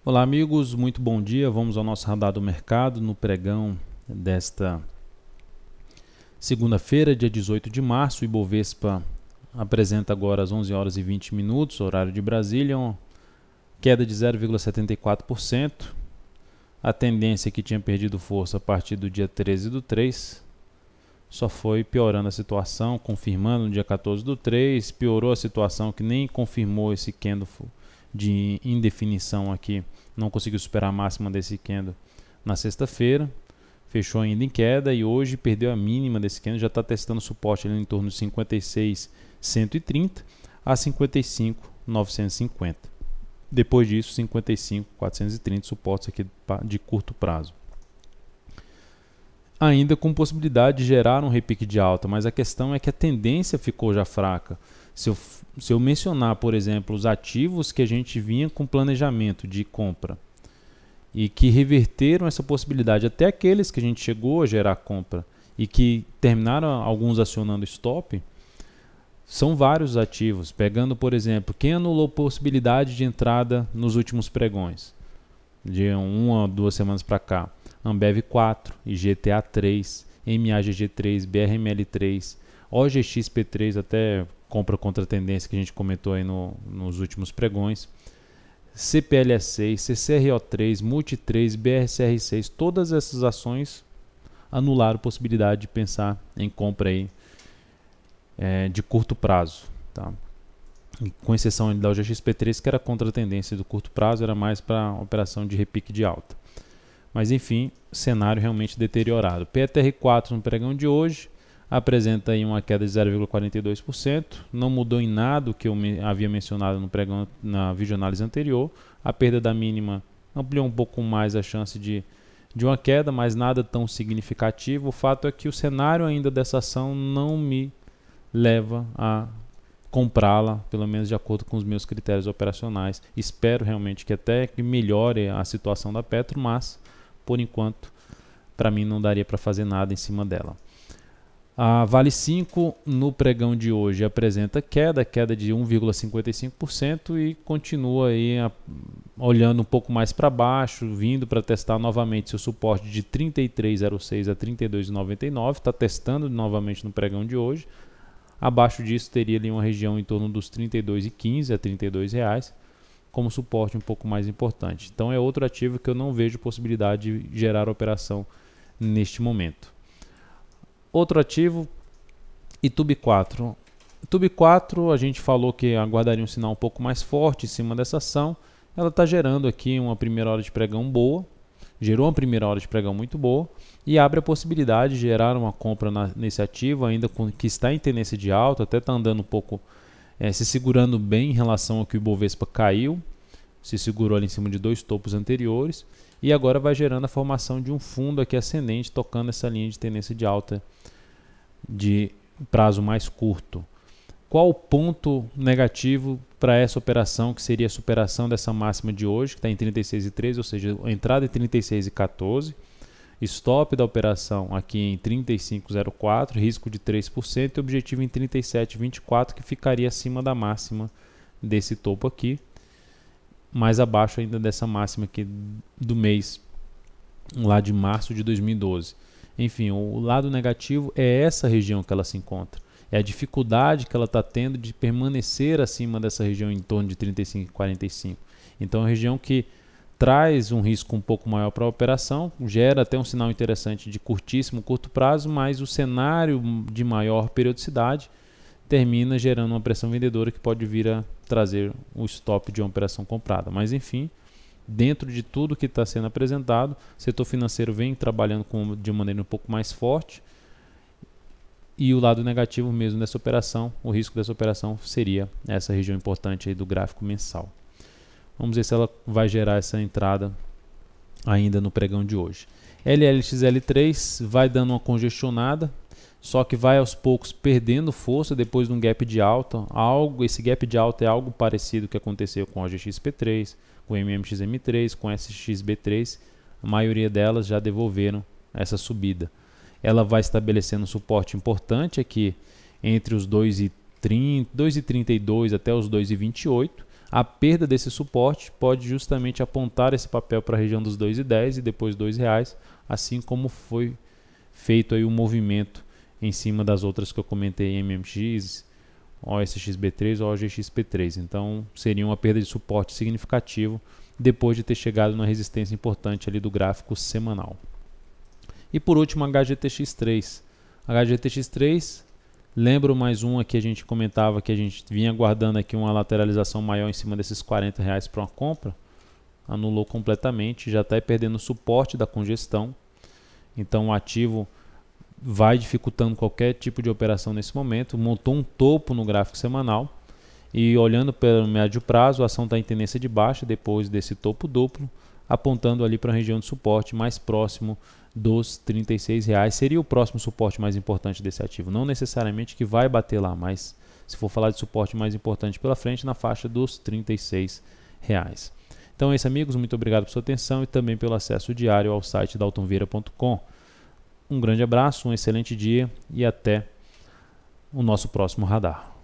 Olá amigos, muito bom dia. Vamos ao nosso radar do mercado no pregão desta segunda-feira, dia 18 de março. O Ibovespa apresenta agora às 11 horas e 20 minutos, horário de Brasília, uma queda de 0,74%. A tendência que tinha perdido força a partir do dia 13/3 só foi piorando a situação, confirmando no dia 14/3, piorou a situação que nem confirmou esse candle de indefinição aqui, não conseguiu superar a máxima desse candle na sexta-feira, fechou ainda em queda e hoje perdeu a mínima desse candle, já está testando suporte ali em torno de 56.130 a 55.950. Depois disso, 55.430 suportes aqui de curto prazo. Ainda com possibilidade de gerar um repique de alta, mas a questão é que a tendência ficou já fraca. Se eu mencionar, por exemplo, os ativos que a gente vinha com planejamento de compra e que reverteram essa possibilidade, até aqueles que a gente chegou a gerar compra e que terminaram alguns acionando stop, são vários ativos. Pegando, por exemplo, quem anulou possibilidade de entrada nos últimos pregões, de 1 a 2 semanas para cá, Ambev 4, IGTA 3, MAGG 3, BRML 3, OGXP 3, até compra contra tendência que a gente comentou aí nos últimos pregões, CPLS 6, CCRO 3, Multi 3, BRCR 6, todas essas ações anularam a possibilidade de pensar em compra aí, de curto prazo, tá? Com exceção da OGXP3, que era contra a tendência do curto prazo, era mais para operação de repique de alta. Mas enfim, cenário realmente deteriorado. PETR4 no pregão de hoje apresenta aí uma queda de 0,42%, não mudou em nada o que eu havia mencionado no pregão na videoanálise anterior. A perda da mínima ampliou um pouco mais a chance de uma queda, mas nada tão significativo. O fato é que o cenário ainda dessa ação não me leva a comprá-la, pelo menos de acordo com os meus critérios operacionais. Espero realmente que até que melhore a situação da Petro, mas por enquanto para mim não daria para fazer nada em cima dela. A Vale 5 no pregão de hoje apresenta queda de 1,55% e continua aí olhando um pouco mais para baixo, vindo para testar novamente seu suporte de 33,06 a 32,99, está testando novamente no pregão de hoje. Abaixo disso teria ali uma região em torno dos R$ 32,15 a R$ 32 como suporte um pouco mais importante. Então é outro ativo que eu não vejo possibilidade de gerar operação neste momento. Outro ativo, Itube 4. Itube 4 a gente falou que aguardaria um sinal um pouco mais forte em cima dessa ação. Ela está gerando aqui uma primeira hora de pregão boa, gerou uma primeira hora de pregão muito boa e abre a possibilidade de gerar uma compra nesse ativo, ainda que está em tendência de alta, até está andando um pouco, se segurando bem em relação ao que o Ibovespa caiu, se segurou ali em cima de dois topos anteriores e agora vai gerando a formação de um fundo aqui ascendente, tocando essa linha de tendência de alta de prazo mais curto. Qual o ponto negativo para essa operação, que seria a superação dessa máxima de hoje, que está em 36,13, ou seja, a entrada em 36,14, stop da operação aqui em 35,04, risco de 3% e objetivo em 37,24, que ficaria acima da máxima desse topo aqui, mais abaixo ainda dessa máxima aqui do mês lá de março de 2012. Enfim, o lado negativo é essa região que ela se encontra. É a dificuldade que ela está tendo de permanecer acima dessa região em torno de 35,45. Então, é uma região que traz um risco um pouco maior para a operação, gera até um sinal interessante de curto prazo, mas o cenário de maior periodicidade termina gerando uma pressão vendedora que pode vir a trazer o stop de uma operação comprada. Mas, enfim, dentro de tudo que está sendo apresentado, o setor financeiro vem trabalhando de maneira um pouco mais forte. E o lado negativo mesmo dessa operação, o risco dessa operação seria essa região importante aí do gráfico mensal. Vamos ver se ela vai gerar essa entrada ainda no pregão de hoje. LLXL3 vai dando uma congestionada, só que vai aos poucos perdendo força depois de um gap de alta. Esse gap de alta é algo parecido que aconteceu com a OGXP3, com o MMXM3, com SXB3. A maioria delas já devolveram essa subida. Ela vai estabelecendo um suporte importante aqui entre os 2,32 até os 2,28, A perda desse suporte pode justamente apontar esse papel para a região dos 2,10 e depois R$2, assim como foi feito aí o movimento em cima das outras que eu comentei, MMX, OSXB3 ou OGXP3. Então seria uma perda de suporte significativo depois de ter chegado na resistência importante ali do gráfico semanal. E por último, HGTX3. HGTX3, lembro mais uma que a gente comentava que a gente vinha guardando aqui uma lateralização maior em cima desses R$40 para uma compra. Anulou completamente, já está perdendo o suporte da congestão. Então o ativo vai dificultando qualquer tipo de operação nesse momento. Montou um topo no gráfico semanal. E olhando pelo médio prazo, a ação está em tendência de baixa depois desse topo duplo, apontando ali para a região de suporte mais próximo dos R$36. Seria o próximo suporte mais importante desse ativo. Não necessariamente que vai bater lá, mas se for falar de suporte mais importante pela frente, na faixa dos R$36. Então é isso, amigos. Muito obrigado por sua atenção e também pelo acesso diário ao site daltonvieira.com. Um grande abraço, um excelente dia e até o nosso próximo radar.